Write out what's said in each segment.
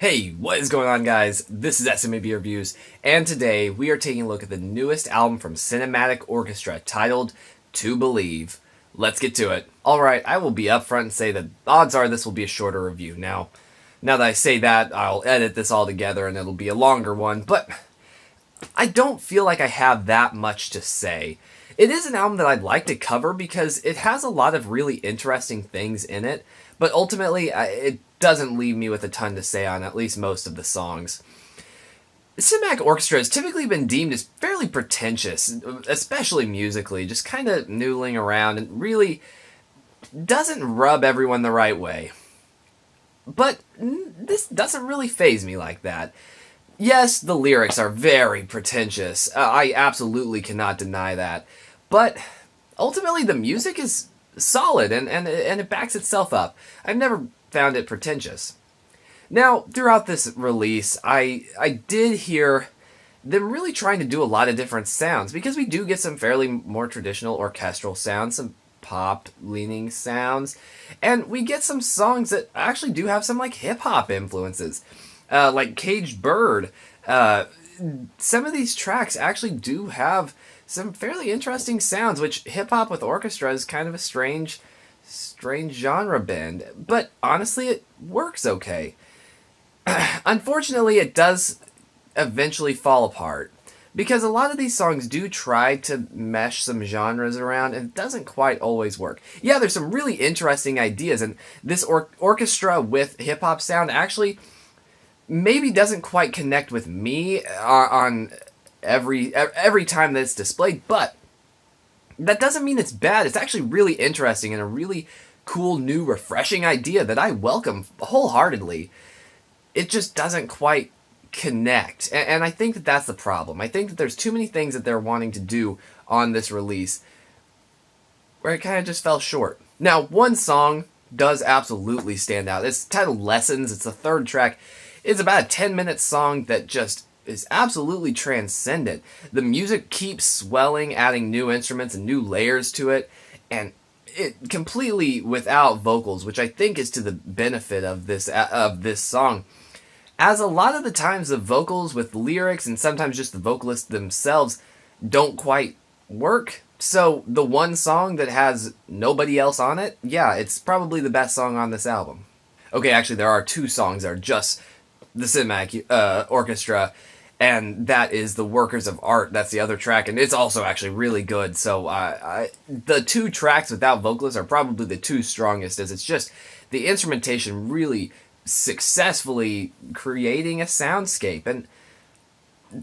Hey, what is going on, guys? This is SMAB Reviews, and today we are taking a look at the newest album from Cinematic Orchestra titled To Believe. Let's get to it. Alright, I will be upfront and say that odds are this will be a shorter review. Now that I say that, I'll edit this all together and it'll be a longer one, but I don't feel like I have that much to say. It is an album that I'd like to cover because it has a lot of really interesting things in it, but ultimately it doesn't leave me with a ton to say on at least most of the songs. The Cinematic Orchestra has typically been deemed as fairly pretentious, especially musically, just kind of noodling around and really doesn't rub everyone the right way. But this doesn't really faze me like that. Yes, the lyrics are very pretentious. I absolutely cannot deny that. But ultimately, the music is solid and it backs itself up. I've never found it pretentious. Now, throughout this release, I did hear them really trying to do a lot of different sounds, because we do get some fairly more traditional orchestral sounds, some pop-leaning sounds, and we get some songs that actually do have some like hip-hop influences. Like Caged Bird. Some of these tracks actually do have some fairly interesting sounds, which hip-hop with orchestra is kind of a strange genre bend. But honestly, it works okay. Unfortunately, it does eventually fall apart, because a lot of these songs do try to mesh some genres around, and it doesn't quite always work. Yeah, there's some really interesting ideas, and this orchestra with hip-hop sound actually maybe doesn't quite connect with me on every time that it's displayed, but that doesn't mean it's bad. It's actually really interesting and a really cool, new, refreshing idea that I welcome wholeheartedly. It just doesn't quite connect, and I think that that's the problem. I think that there's too many things that they're wanting to do on this release where it kind of just fell short. Now, one song does absolutely stand out. It's titled Lessons. It's the third track. It's about a 10-minute song that just is absolutely transcendent. The music keeps swelling, adding new instruments and new layers to it, and it completely without vocals, which I think is to the benefit of this song. As a lot of the times the vocals with lyrics and sometimes just the vocalists themselves don't quite work. So the one song that has nobody else on it, yeah, it's probably the best song on this album. Okay, actually there are two songs that are just the Cinematic Orchestra, and that is The Workers of Art. That's the other track, and it's also actually really good. So the two tracks without vocalists are probably the two strongest, as it's just the instrumentation really successfully creating a soundscape. And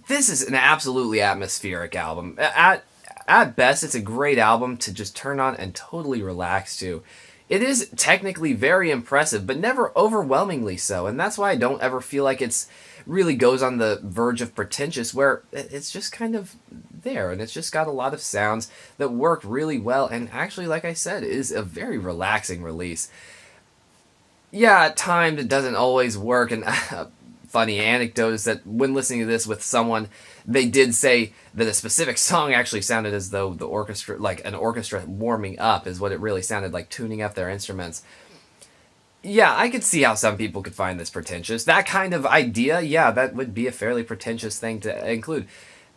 this is an absolutely atmospheric album. At best, it's a great album to just turn on and totally relax to. It is technically very impressive, but never overwhelmingly so, and that's why I don't ever feel like it's really goes on the verge of pretentious, where it's just kind of there, and it's just got a lot of sounds that work really well, and actually, like I said, is a very relaxing release. Yeah, at times it doesn't always work, and funny anecdote is that when listening to this with someone, they did say that a specific song actually sounded as though the orchestra, like an orchestra warming up, is what it really sounded like, tuning up their instruments. Yeah, I could see how some people could find this pretentious. That kind of idea, yeah, that would be a fairly pretentious thing to include.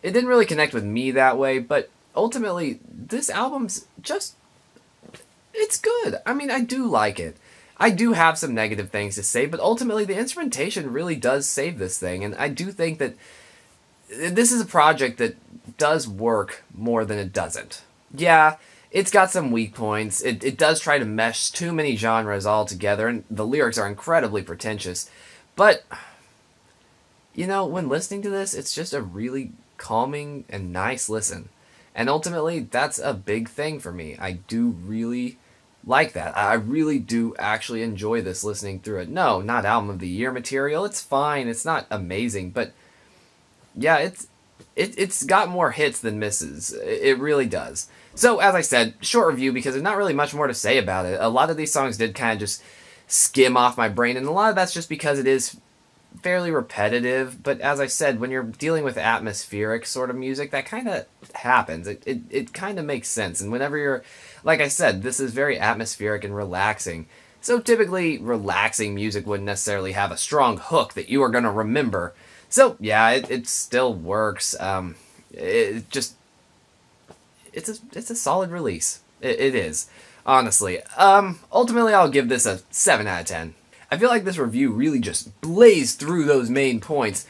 It didn't really connect with me that way, but ultimately, this album's just, it's good. I mean, I do like it. I do have some negative things to say, but ultimately the instrumentation really does save this thing, and I do think that this is a project that does work more than it doesn't. Yeah, it's got some weak points. It does try to mesh too many genres all together, and the lyrics are incredibly pretentious. But, you know, when listening to this, it's just a really calming and nice listen. And ultimately, that's a big thing for me. I do really like that. I really do actually enjoy this listening through it. No, not album of the year material. It's fine. It's not amazing, but yeah, it's got more hits than misses. It really does. So, as I said, short review because there's not really much more to say about it. A lot of these songs did kind of just skim off my brain, and a lot of that's just because it is fairly repetitive. But as I said, when you're dealing with atmospheric sort of music, that kind of happens. It kind of makes sense. And whenever you're, like I said, this is very atmospheric and relaxing. So typically, relaxing music wouldn't necessarily have a strong hook that you are going to remember. So yeah, it still works. It just it's a solid release. It is, honestly. Ultimately, I'll give this a 7 out of 10. I feel like this review really just blazed through those main points.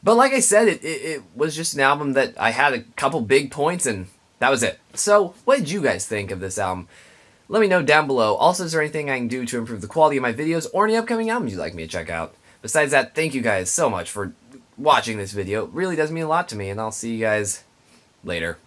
But like I said, it was just an album that I had a couple big points and that was it. So, what did you guys think of this album? Let me know down below. Also, is there anything I can do to improve the quality of my videos or any upcoming albums you'd like me to check out? Besides that, thank you guys so much for watching this video. It really does mean a lot to me, and I'll see you guys later.